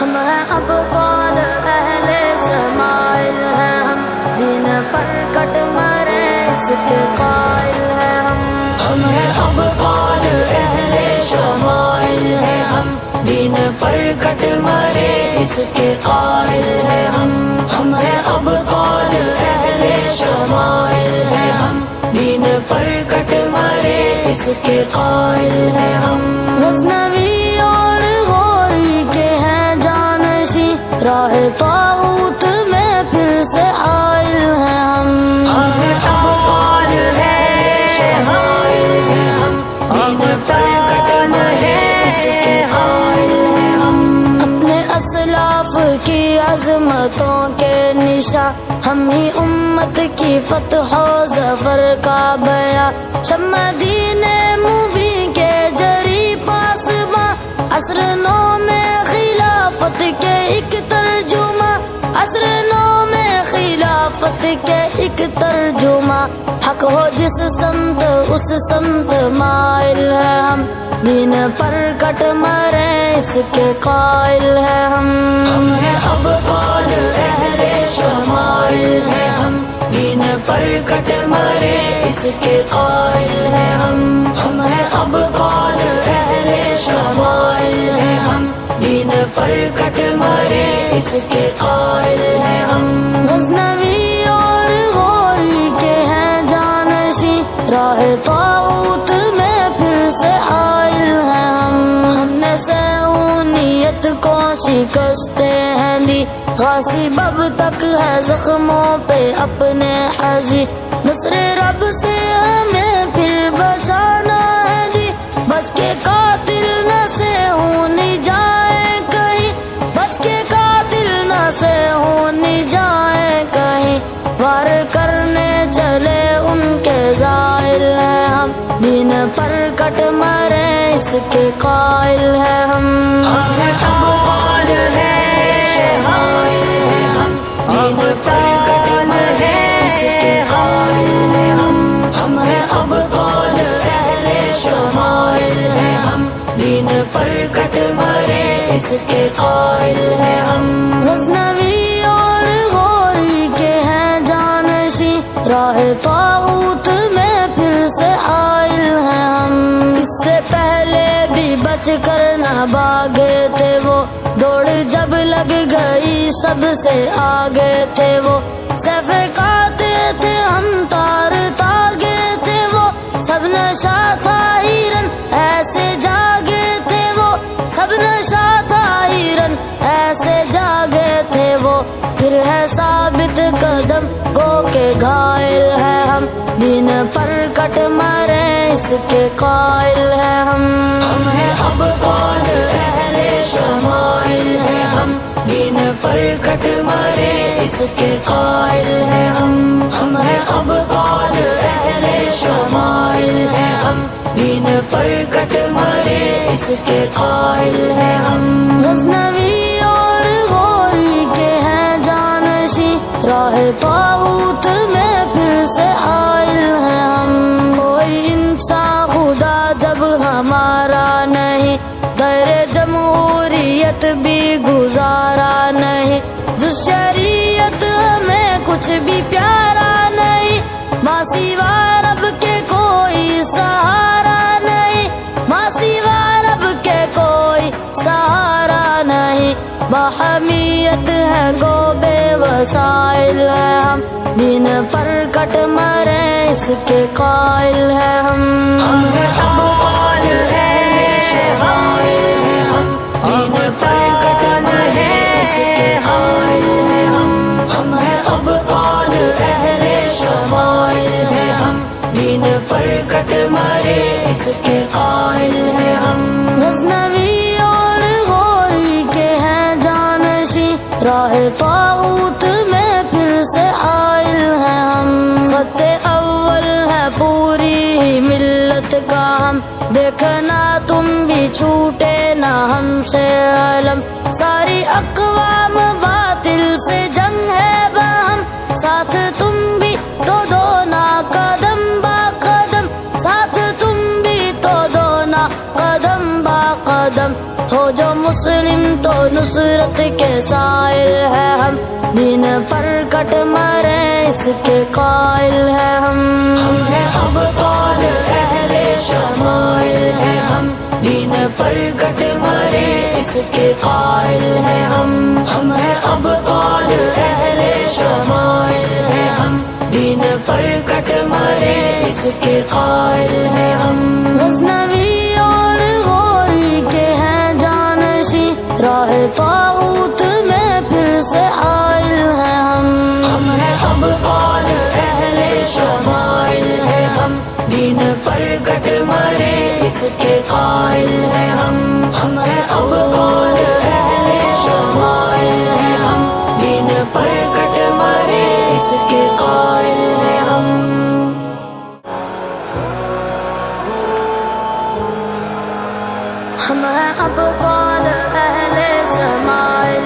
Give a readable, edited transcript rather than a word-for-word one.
ہم ہیں ابطال اہل شمائل ہیں ہم، دین پر کٹ مرے اس کے قائل ہیں ہم ہیں ابطال اہل شمائل ہیں ہم، دین پر کٹ مرے اس کے قائل ہیں ہم ہیں ابطال اہل شمائل ہیں ہم، دین پر کٹ مرے اس کے قائل ہیں ہم۔ غزنوی اور غوری کے ہیں جانشی، راہ طاغوت میں پھر سے حائل ہیں ہم ابطال ہے شمائل ہیں ہم، دین پر کٹ مرے اس کے قائل ہیں ہم۔ اپنے اسلاف کی عظمتوں کے نشاں، ہم ہی امت کی فتح و ظفر کا بیاں، شمع دین مبین کے جری پاسباں، عصر نو میں خلافت کے ایک ترجمہ، عصر نو میں خلافت کے ایک ترجمہ، حق ہو جس سمت اس سمت مائل ہیں ہم، دین پر کٹ مرے اس کے قائل ہیں ہم ہیں ابطال اہل شمائل ہیں ہم، دین پر کٹ مرے اس کے قائل ہیں ہم ہیں ابطال اہل شمائل ہیں ہم، دین پر کٹ مرے اس کے قائل ہیں ہم۔ غزنوی اور غوری کے ہیں جانشی، راہ طاغوت میں پھر سے حائل ہیں ہم نے سہونیت کو شکستیں ہیں دی، غاصب اب تک ہے زخموں پہ اپنے حاضی، نصر رب سے ہمیں پھر بچانا ہے دی، بچ کے قاتل نہ سے ہونی جائیں کہیں، بچ کے قاتل نہ سے ہونی جائیں کہیں، وار کرنے چلے ان کے زائل ہیں ہم، دین پر کٹ مرے اس کے قائل ہیں ہم ابطال ہے شمائل ہیں ہم، دین پر کٹ مرے اس کے قائل ہیں ہم ہیں ابطال اہل شمائل ہیں ہم، دین پر کٹ مرے اس کے قائل ہیں ہم۔ غزنوی اور غوری کے ہیں جانشی، راہ طاغوت میں پھر سے حائل ہیں ہم، اس سے پہلے بھی بچ کر نہ بھاگے تھے وہ، دوڑ جب لگ گئی سب سے آگے تھے وہ، سیف کاتے تھے ہم تار تاگے تھے وہ، سب نشا تھا ہیرن ایسے جاگے تھے وہ، سب نشا تھا ہیرن ایسے جاگے تھے وہ، پھر ہے ثابت قدم گو کے گھائل ہیں ہم، دین پر کٹ مرے اس کے قائل ہیں ہم ہیں ابطال اہل شمائل ہیں ہم، دین پر کٹ مرے اس کے قائل ہیں ہم ہیں ابطال اہل شمائل ہیں ہم، دین پر کٹ مرے اس کے قائل ہیں ہم۔ غزنوی اور غوری کے ہیں جانشی، راہ طاغوت میں پھر سے حائل ہیں ہم، کوئی انسان خدا جب ہمارا نہیں، دیر جمہوریت بھی گزارا نہیں، جو شریعت ہمیں کچھ بھی پیارا نہیں، ماں سوا رب کے کوئی سہارا نہیں، ماں سوا رب کے کوئی سہارا نہیں، باحمیت ہے گو بے وسائل ہیں ہم، دین پر کٹ مرے اس کے قائل ہیں ہم ہیں ابطال ہے شمائل ہیں ہم، دین پر کٹ مرے اس کے قائل ہیں ہم ہیں ابطال اہل شمائل ہیں ہم، دین پر کٹ مرے اس کے قائل ہیں ہم۔ غزنوی اور غوری کے ہیں جانشی، راہ طاغوت میں پھر سے حائل ہیں ہم، خط اول ہے پوری ہی ملت کا ہم، دیکھنا تم بھی چھوٹے نہ ہم سے علم، ساری اقوام باطل سے جنگ ہے باہم، ساتھ تم بھی تو دونا قدم با قدم، ساتھ تم بھی تو دونا قدم با قدم، ہو جو مسلم تو نصرت کے سائل ہے ہم، دین پر کٹ مرے اس کے قائل ہے ہم ہیں ابطال اہل شمائل ہے ہم، دین پر کٹ مرے اس کے قائل ہے ہم ہیں ابطال اہل شمائل ہے ہم، دین پر کٹ مرے اس کے قائل ہے ہم غزنوی اور غوری کے ہیں جانشی، راہ طاغوت میں پھر سے حائل ہیں ہم ہیں ابطال اہل شمائل ہے ہم، دین پر کٹ مرے اس کے قائل ہے ہم ہیں ابطال اہل شمائل ہے ہم، دین پر کٹ مرے اس کے قائل ہے ہم ہیں ابطال اہل شمائل